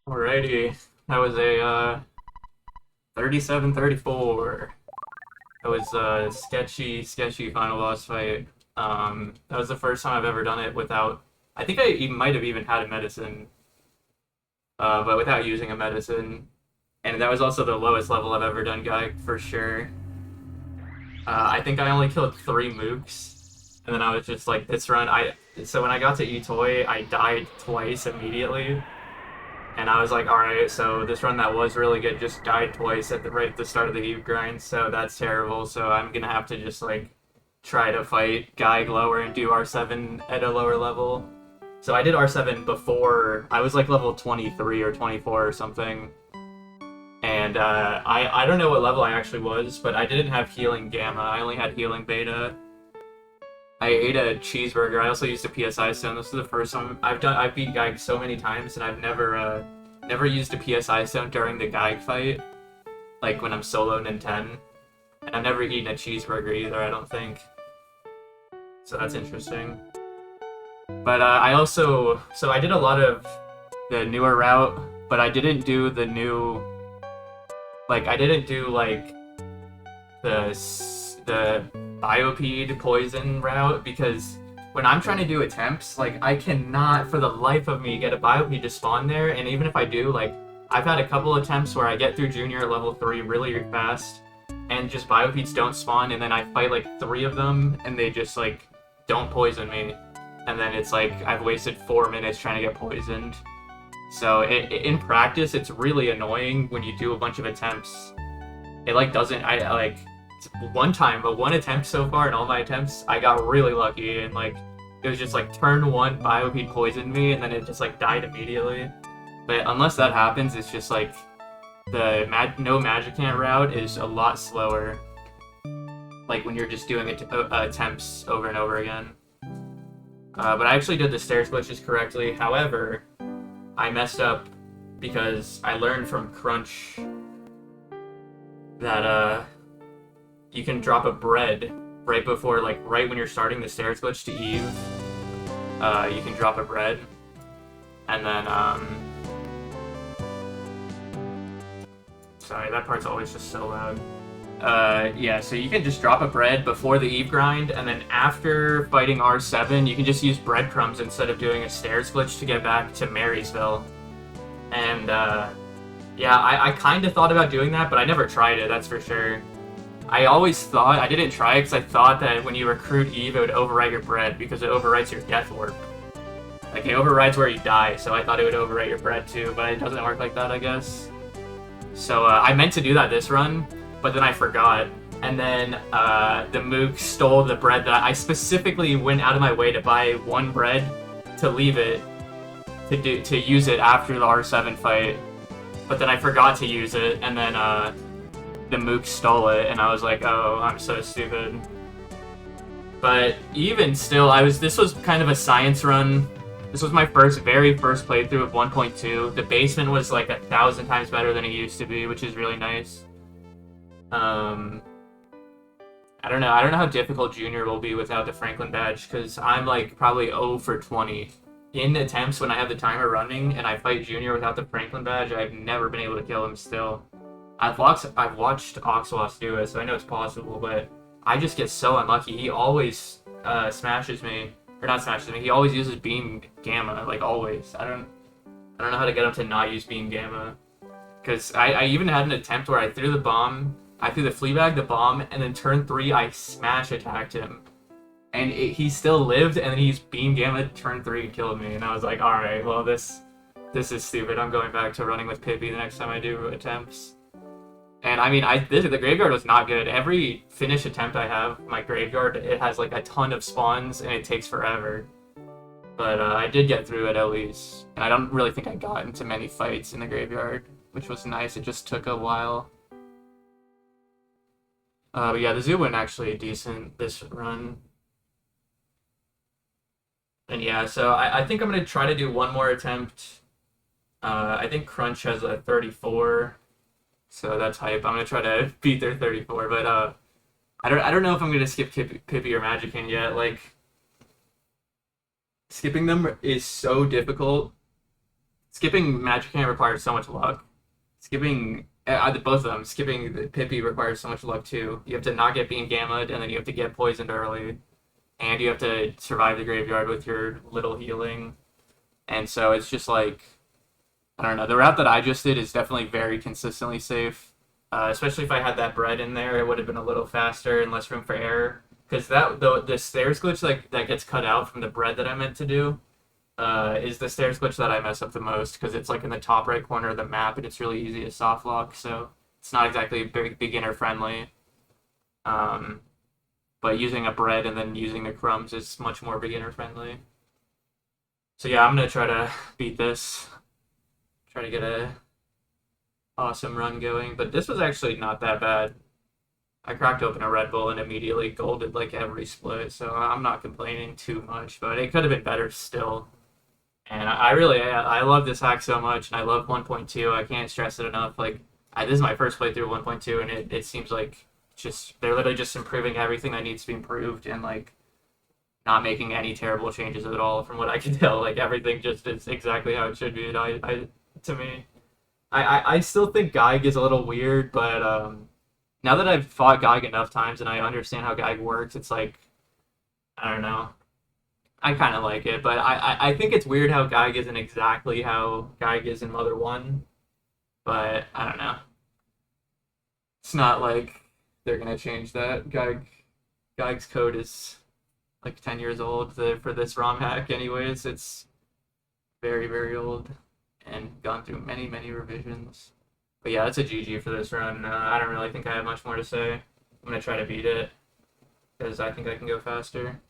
Alrighty, that was a 37-34. That was a sketchy final boss fight. That was the first time I've ever done it without. I think I might have even had a medicine, but without using a medicine. And that was also the lowest level I've ever done Gaik for sure. I think I only killed 3 mooks, and then I was just like, this run. So when I got to Itoy, I died twice immediately. And I was like, alright, so this run that was really good just died twice right at the start of the Eve grind, so that's terrible. So I'm gonna have to just, like, try to fight Gaig lower and do R7 at a lower level. So I did R7 before, I was like level 23 or 24 or something. And I don't know what level I actually was, but I didn't have healing Gamma, I only had healing Beta. I ate a cheeseburger. I also used a PSI stone. This is the first time I've beat Gaig so many times, and I've never used a PSI stone during the Gaig fight, like when I'm soloing in 10. And I've never eaten a cheeseburger either, I don't think. So that's interesting. But I did a lot of the newer route, but I didn't do the new, like, I didn't do, like, the Biopede poison route, because when I'm trying to do attempts, like, I cannot for the life of me get a Biopede to spawn there, and even if I do, like, I've had a couple attempts where I get through Junior at level 3 really fast, and just Biopedes don't spawn, and then I fight like 3 of them, and they just, like, don't poison me, and then it's like, I've wasted 4 minutes trying to get poisoned. So, in practice, it's really annoying when you do a bunch of attempts. It, like, doesn't, one time, but one attempt so far in all my attempts, I got really lucky, and, like, it was just, like, turn 1, Biopede poisoned me, and then it just, like, died immediately. But unless that happens, it's just, like, the no Magiant route is a lot slower, like, when you're just doing attempts over and over again. But I actually did the stairs glitches correctly. However, I messed up because I learned from Crunch that, you can drop a bread right before, like, right when you're starting the stairs glitch to Eve. You can drop a bread. And then, sorry, that part's always just so loud. Yeah, so you can just drop a bread before the Eve grind, and then after fighting R7, you can just use breadcrumbs instead of doing a stairs glitch to get back to Marysville. And, yeah, I kind of thought about doing that, but I never tried it, that's for sure. I always thought, I didn't try it because I thought that when you recruit Eve, it would overwrite your bread, because it overwrites your death warp. Like, it overrides where you die, so I thought it would overwrite your bread too, but it doesn't work like that, I guess. So I meant to do that this run, but then I forgot. And then the Mook stole the bread that I specifically went out of my way to buy one bread to leave it, to use it after the R7 fight. But then I forgot to use it, and then the Mook stole it, and I was like, oh, I'm so stupid. But even still, this was kind of a science run. This was my very first playthrough of 1.2. The basement was like 1,000 times better than it used to be, which is really nice. I don't know. I don't know how difficult Junior will be without the Franklin badge, because I'm like probably 0 for 20. In attempts when I have the timer running and I fight Junior without the Franklin badge, I've never been able to kill him still. I've watched Oxalos do it, so I know it's possible, but I just get so unlucky. He always smashes me. Or not smashes me, he always uses Beam Gamma, like always. I don't know how to get him to not use Beam Gamma. Because I even had an attempt where I threw the Fleabag, the bomb, and then turn 3 I smash attacked him. And he still lived, and then he used Beam Gamma turn 3 and killed me. And I was like, alright, well this is stupid. I'm going back to running with Pippi the next time I do attempts. And I mean, the graveyard was not good. Every finish attempt I have, my graveyard, it has like a ton of spawns, and it takes forever. But I did get through it at least. And I don't really think I got into many fights in the graveyard, which was nice. It just took a while. But yeah, the zoo went actually decent this run. And yeah, so I think I'm going to try to do one more attempt. I think Crunch has a 34. So that's hype. I'm gonna try to beat their 34, but I don't know if I'm gonna skip Pippi or Magican yet. Like, skipping them is so difficult. Skipping Magican requires so much luck. Skipping both of them. Skipping the Pippi requires so much luck too. You have to not get Beam Gammaed, and then you have to get poisoned early, and you have to survive the graveyard with your little healing. And so it's just like, I don't know. The route that I just did is definitely very consistently safe. Especially if I had that bread in there, it would have been a little faster and less room for error. Because the stairs glitch that gets cut out from the bread that I meant to do is the stairs glitch that I mess up the most, because it's like in the top right corner of the map and it's really easy to soft lock. So it's not exactly beginner friendly. But using a bread and then using the crumbs is much more beginner friendly. So yeah, I'm gonna try to beat this. Try to get a awesome run going, but this was actually not that bad. I cracked open a Red Bull and immediately golded like every split, so I'm not complaining too much, but it could have been better still. And I love this hack so much, and I love 1.2. I can't stress it enough. Like, this is my first playthrough of 1.2, and it seems like they're literally just improving everything that needs to be improved, and like not making any terrible changes at all from what I can tell. Like, everything just is exactly how it should be. And to me, I still think Geig is a little weird, but now that I've fought Geig enough times and I understand how Geig works, it's like, I don't know. I kind of like it, but I think it's weird how Geig isn't exactly how Geig is in Mother 1, but I don't know. It's not like they're going to change that. Geig's code is like 10 years old for this ROM hack anyways. It's very, very old and gone through many, many revisions. But yeah, that's a GG for this run. I don't really think I have much more to say. I'm going to try to beat it, because I think I can go faster.